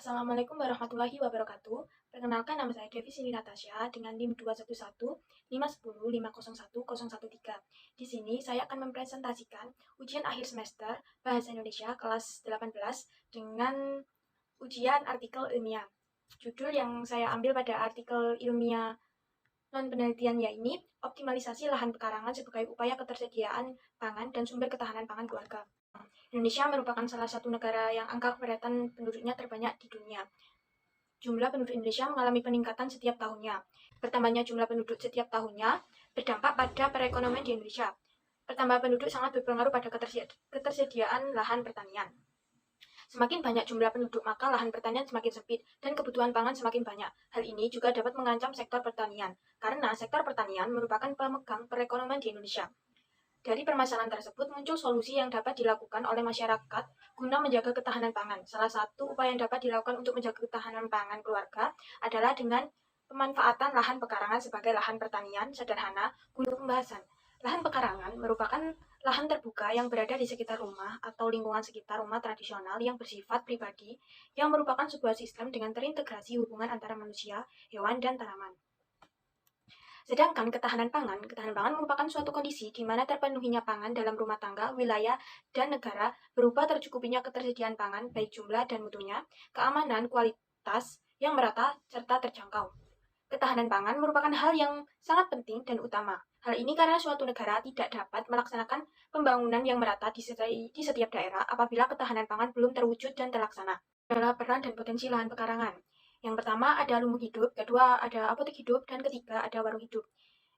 Assalamualaikum warahmatullahi wabarakatuh. Perkenalkan, nama saya Devi Sini Natasha dengan NIM 211 510 501 113. Di sini saya akan mempresentasikan ujian akhir semester Bahasa Indonesia kelas 18 dengan ujian artikel ilmiah. Judul yang saya ambil pada artikel ilmiah non-penelitian yaitu optimalisasi lahan pekarangan sebagai upaya ketersediaan pangan dan sumber ketahanan pangan keluarga. Indonesia merupakan salah satu negara yang angka kepadatan penduduknya terbanyak di dunia. Jumlah penduduk Indonesia mengalami peningkatan setiap tahunnya. Bertambahnya jumlah penduduk setiap tahunnya berdampak pada perekonomian di Indonesia. Pertambahan penduduk sangat berpengaruh pada ketersediaan lahan pertanian. Semakin banyak jumlah penduduk, maka lahan pertanian semakin sempit dan kebutuhan pangan semakin banyak. Hal ini juga dapat mengancam sektor pertanian, karena sektor pertanian merupakan pemegang perekonomian di Indonesia. Dari permasalahan tersebut muncul solusi yang dapat dilakukan oleh masyarakat guna menjaga ketahanan pangan. Salah satu upaya yang dapat dilakukan untuk menjaga ketahanan pangan keluarga adalah dengan pemanfaatan lahan pekarangan sebagai lahan pertanian sederhana guna pembahasan. Lahan pekarangan merupakan lahan terbuka yang berada di sekitar rumah atau lingkungan sekitar rumah tradisional yang bersifat pribadi, yang merupakan sebuah sistem dengan terintegrasi hubungan antara manusia, hewan, dan tanaman. Sedangkan ketahanan pangan merupakan suatu kondisi di mana terpenuhinya pangan dalam rumah tangga, wilayah, dan negara berupa tercukupinya ketersediaan pangan baik jumlah dan mutunya, keamanan, kualitas yang merata, serta terjangkau. Ketahanan pangan merupakan hal yang sangat penting dan utama. Hal ini karena suatu negara tidak dapat melaksanakan pembangunan yang merata di setiap daerah apabila ketahanan pangan belum terwujud dan terlaksana. Adalah peran dan potensi lahan pekarangan. Yang pertama ada lumbung hidup, kedua ada apotek hidup, dan ketiga ada warung hidup.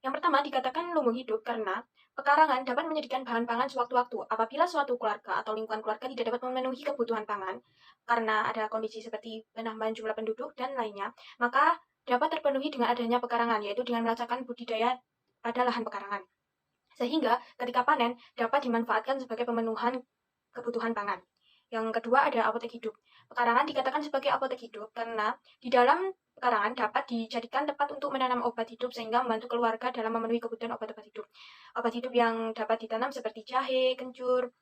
Yang pertama dikatakan lumbung hidup karena pekarangan dapat menyediakan bahan pangan sewaktu-waktu. Apabila suatu keluarga atau lingkungan keluarga tidak dapat memenuhi kebutuhan pangan karena ada kondisi seperti penambahan jumlah penduduk dan lainnya, maka dapat terpenuhi dengan adanya pekarangan, yaitu dengan melaksanakan budidaya pada lahan pekarangan. Sehingga ketika panen dapat dimanfaatkan sebagai pemenuhan kebutuhan pangan. Yang kedua ada apotek hidup. Pekarangan dikatakan sebagai apotek hidup karena di dalam pekarangan dapat dijadikan tempat untuk menanam obat hidup sehingga membantu keluarga dalam memenuhi kebutuhan obat-obat hidup. Obat hidup yang dapat ditanam seperti jahe, kencur,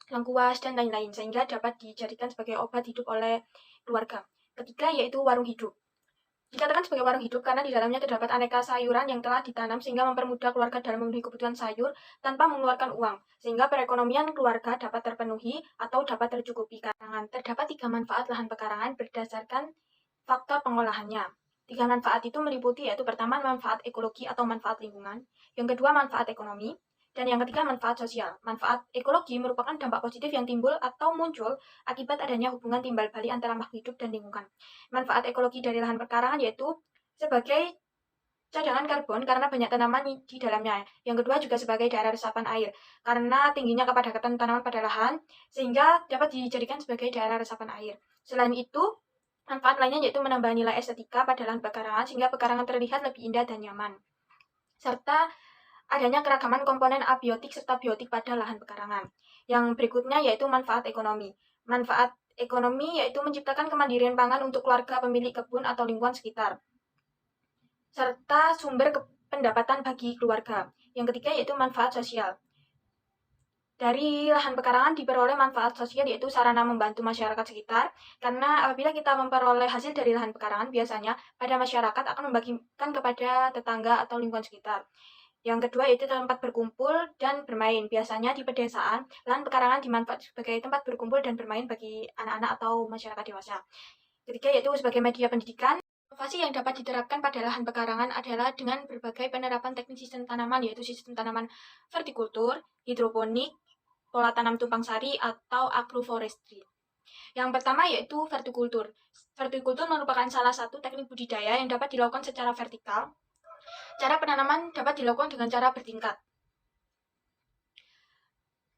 lengkuas, dan lain-lain sehingga dapat dijadikan sebagai obat hidup oleh keluarga. Ketiga yaitu warung hidup. Dikatakan sebagai warung hidup karena di dalamnya terdapat aneka sayuran yang telah ditanam sehingga mempermudah keluarga dalam memenuhi kebutuhan sayur tanpa mengeluarkan uang, sehingga perekonomian keluarga dapat terpenuhi atau dapat tercukupi. Terdapat 3 manfaat lahan pekarangan berdasarkan faktor pengolahannya. 3 manfaat itu meliputi yaitu pertama manfaat ekologi atau manfaat lingkungan, yang kedua manfaat ekonomi, dan yang ketiga manfaat sosial. Manfaat ekologi merupakan dampak positif yang timbul atau muncul akibat adanya hubungan timbal balik antara makhluk hidup dan lingkungan. Manfaat ekologi dari lahan pekarangan yaitu sebagai cadangan karbon karena banyak tanaman di dalamnya. Yang kedua juga sebagai daerah resapan air karena tingginya kepadatan tanaman pada lahan sehingga dapat dijadikan sebagai daerah resapan air. Selain itu, manfaat lainnya yaitu menambah nilai estetika pada lahan pekarangan sehingga pekarangan terlihat lebih indah dan nyaman. Serta adanya keragaman komponen abiotik serta biotik pada lahan pekarangan. Yang berikutnya yaitu manfaat ekonomi. Manfaat ekonomi yaitu menciptakan kemandirian pangan untuk keluarga pemilik kebun atau lingkungan sekitar, serta sumber pendapatan bagi keluarga. Yang ketiga yaitu manfaat sosial. Dari lahan pekarangan diperoleh manfaat sosial yaitu sarana membantu masyarakat sekitar, karena apabila kita memperoleh hasil dari lahan pekarangan biasanya pada masyarakat akan membagikan kepada tetangga atau lingkungan sekitar. Yang kedua yaitu tempat berkumpul dan bermain. Biasanya di pedesaan, lahan pekarangan dimanfaatkan sebagai tempat berkumpul dan bermain bagi anak-anak atau masyarakat dewasa. Ketiga yaitu sebagai media pendidikan. Inovasi yang dapat diterapkan pada lahan pekarangan adalah dengan berbagai penerapan teknik sistem tanaman, yaitu sistem tanaman vertikultur, hidroponik, pola tanam tumpang sari, atau agroforestry. Yang pertama yaitu vertikultur. Vertikultur merupakan salah satu teknik budidaya yang dapat dilakukan secara vertikal. Cara penanaman dapat dilakukan dengan cara bertingkat.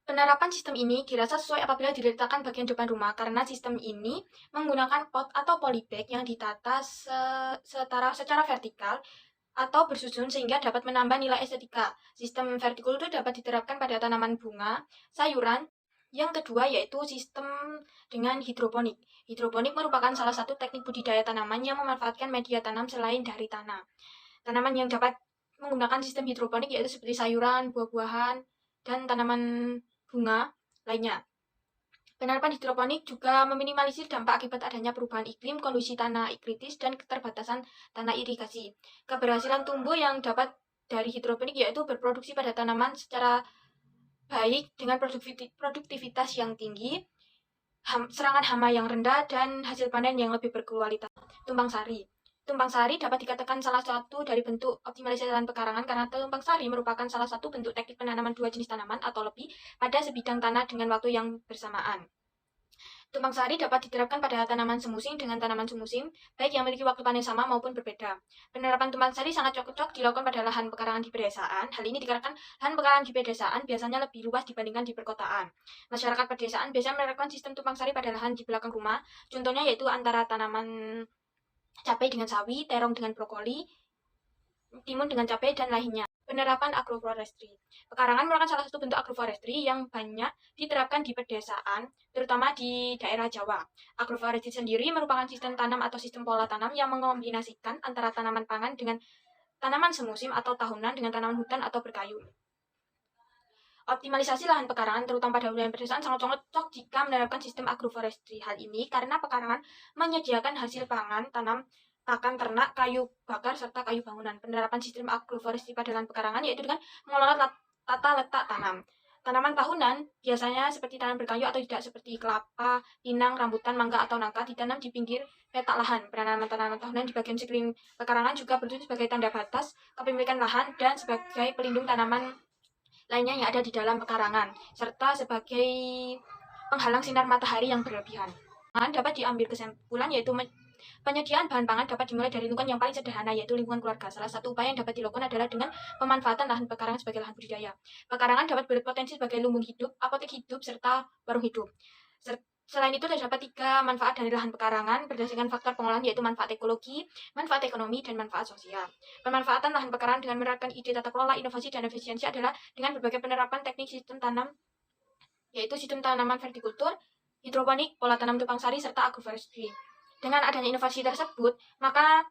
Penerapan sistem ini dirasa sesuai apabila diletakkan bagian depan rumah karena sistem ini menggunakan pot atau polybag yang ditata secara vertikal atau bersusun sehingga dapat menambah nilai estetika. Sistem vertikultur dapat diterapkan pada tanaman bunga, sayuran. Yang kedua yaitu sistem dengan hidroponik. Hidroponik merupakan salah satu teknik budidaya tanaman yang memanfaatkan media tanam selain dari tanah. Tanaman yang dapat menggunakan sistem hidroponik yaitu seperti sayuran, buah-buahan, dan tanaman bunga lainnya. Penerapan hidroponik juga meminimalisir dampak akibat adanya perubahan iklim, kondisi tanah kritis, dan keterbatasan tanah irigasi. Keberhasilan tumbuh yang dapat dari hidroponik yaitu berproduksi pada tanaman secara baik dengan produktivitas yang tinggi, serangan hama yang rendah, dan hasil panen yang lebih berkualitas. Tumpang sari. Tumpang sari dapat dikatakan salah satu dari bentuk optimalisasi lahan pekarangan karena tumpang sari merupakan salah satu bentuk teknik penanaman dua jenis tanaman atau lebih pada sebidang tanah dengan waktu yang bersamaan. Tumpang sari dapat diterapkan pada tanaman semusim dengan tanaman semusim, baik yang memiliki waktu panen sama maupun berbeda. Penerapan tumpang sari sangat cocok dilakukan pada lahan pekarangan di pedesaan. Hal ini dikarenakan lahan pekarangan di pedesaan biasanya lebih luas dibandingkan di perkotaan. Masyarakat pedesaan biasanya menerapkan sistem tumpang sari pada lahan di belakang rumah. Contohnya yaitu antara tanaman cabai dengan sawi, terong dengan brokoli, timun dengan cabai, dan lainnya. Penerapan agroforestry. Pekarangan merupakan salah satu bentuk agroforestry yang banyak diterapkan di pedesaan, terutama di daerah Jawa. Agroforestry sendiri merupakan sistem tanam atau sistem pola tanam yang mengombinasikan antara tanaman pangan dengan tanaman semusim atau tahunan dengan tanaman hutan atau berkayu. Optimalisasi lahan pekarangan, terutama pada wilayah pedesaan, sangat cocok jika menerapkan sistem agroforestry. Hal ini karena pekarangan menyediakan hasil pangan, tanam, pakan ternak, kayu bakar, serta kayu bangunan. Penerapan sistem agroforestry pada lahan pekarangan yaitu dengan mengelola tata letak tanam. Tanaman tahunan biasanya seperti tanaman berkayu atau tidak seperti kelapa, pinang, rambutan, mangga, atau nangka ditanam di pinggir petak lahan. Penanaman tanaman tahunan di bagian sekeliling pekarangan juga berfungsi sebagai tanda batas kepemilikan lahan dan sebagai pelindung tanaman lainnya yang ada di dalam pekarangan, serta sebagai penghalang sinar matahari yang berlebihan. Dapat diambil kesimpulan yaitu penyediaan bahan pangan dapat dimulai dari lingkungan yang paling sederhana, yaitu lingkungan keluarga. Salah satu upaya yang dapat dilakukan adalah dengan pemanfaatan lahan pekarangan sebagai lahan budidaya. Pekarangan dapat berpotensi sebagai lumbung hidup, apotek hidup, serta warung hidup. Selain itu, terdapat 3 manfaat dari lahan pekarangan berdasarkan faktor pengolahan, yaitu manfaat ekologi, manfaat ekonomi, dan manfaat sosial. Pemanfaatan lahan pekarangan dengan menerapkan ide tata kelola, inovasi, dan efisiensi adalah dengan berbagai penerapan teknik sistem tanam, yaitu sistem tanaman vertikultur, hidroponik, pola tanam tumpang sari, serta agroforestry. Dengan adanya inovasi tersebut, maka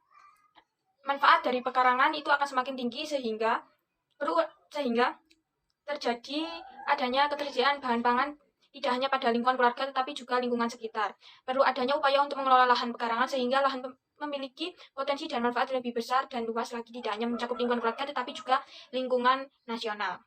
manfaat dari pekarangan itu akan semakin tinggi sehingga terjadi adanya ketersediaan bahan pangan tidak hanya pada lingkungan keluarga tetapi juga lingkungan sekitar. Perlu adanya upaya untuk mengelola lahan pekarangan sehingga lahan memiliki potensi dan manfaat lebih besar dan luas lagi, tidak hanya mencakup lingkungan keluarga tetapi juga lingkungan nasional.